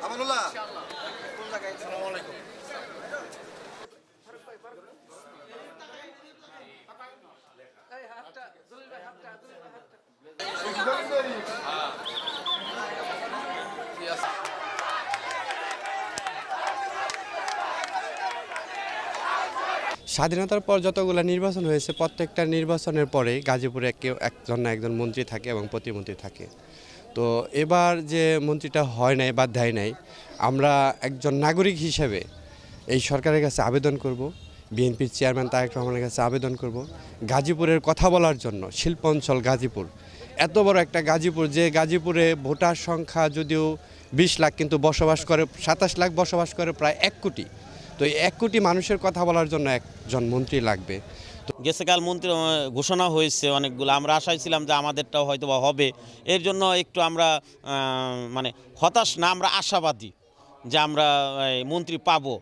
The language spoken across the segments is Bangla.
আমানুল্লাহ কোন জায়গায়? আসসালামু আলাইকুম। স্বাধীনতার পর যতগুলো নির্বাচন হয়েছে প্রত্যেকটা নির্বাচনের পরে গাজীপুরে একজন না একজন মন্ত্রী থাকে এবং প্রতিমন্ত্রী থাকে। তো এবার যে মন্ত্রীটা হয় নাই বা দেয় নাই, আমরা একজন নাগরিক হিসেবে এই সরকারের কাছে আবেদন করব, বিএনপির চেয়ারম্যান তারেক রহমানের কাছে আবেদন করব গাজীপুরের কথা বলার জন্য। শিল্প অঞ্চল গাজীপুর, এত বড় একটা গাজীপুর, যে গাজীপুরে ভোটার সংখ্যা যদিও 20 লাখ কিন্তু বসবাস করে 27 লাখ, বসবাস করে প্রায় 1 কোটি। তো এই 1 কোটি মানুষের কথা বলার জন্য একজন মন্ত্রী লাগবে। গেছেকাল মন্ত্রী ঘোষণা হয়েছে অনেকগুলো, আমরা আশায় ছিলাম যে আমাদেরটাও হয়তো বা হবে। এর জন্য একটু আমরা মানে হতাশ না, আমরা আশাবাদী যে আমরা মন্ত্রী পাবো।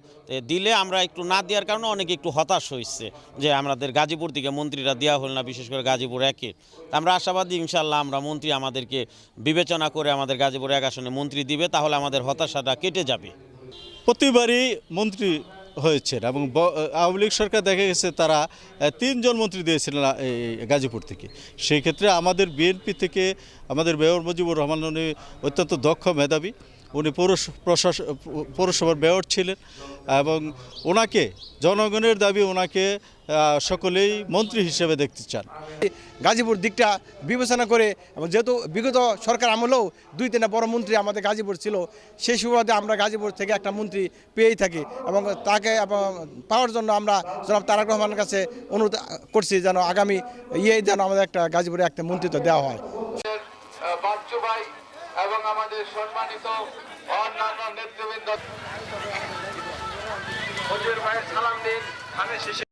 দিলে আমরা একটু না দেওয়ার কারণে অনেকে একটু হতাশ হয়েছে যে আমাদের গাজীপুর থেকে মন্ত্রীরা দেওয়া হল না, বিশেষ করে গাজীপুর একে। আমরা আশাবাদী ইনশাল্লাহ আমরা মন্ত্রী আমাদেরকে বিবেচনা করে আমাদের গাজীপুর 1 আসনে মন্ত্রী দিবে, তাহলে আমাদের হতাশাটা কেটে যাবে। প্রতিবারই মন্ত্রী হয়েছেন এবং আওয়ামী লীগ সরকার দেখা গেছে তারা 3 জন মন্ত্রী দিয়েছিলেন এই গাজীপুর থেকে। সেই ক্ষেত্রে আমাদের বিএনপি থেকে আমাদের মেয়র মুজিবুর রহমান উনি অত্যন্ত দক্ষ মেধাবী, উনি পৌরসভার মেয়র ছিলেন এবং ওনাকে জনগণের দাবি ওনাকে সকলেই মন্ত্রী হিসেবে দেখতে চান। গাজীপুর দিকটা বিবেচনা করে, এবং যেহেতু বিগত সরকার আমলেও 2-3টা বড় মন্ত্রী আমাদের গাজীপুর ছিল, সেই সুবাদে আমরা গাজীপুর থেকে একটা মন্ত্রী পেয়েই থাকি এবং তাকে পাওয়ার জন্য আমরা জনাব তারেক রহমানের কাছে অনুরোধ করছি যেন আগামী যেন আমাদের একটা গাজীপুরে একটা মন্ত্রিত্ব দেওয়া হয়। বাচ্চু ভাই এবং আমাদের সম্মানিত অন্যান্য নেতৃবৃন্দ ভাইয়ের সালাম দিন। ধানের শীষে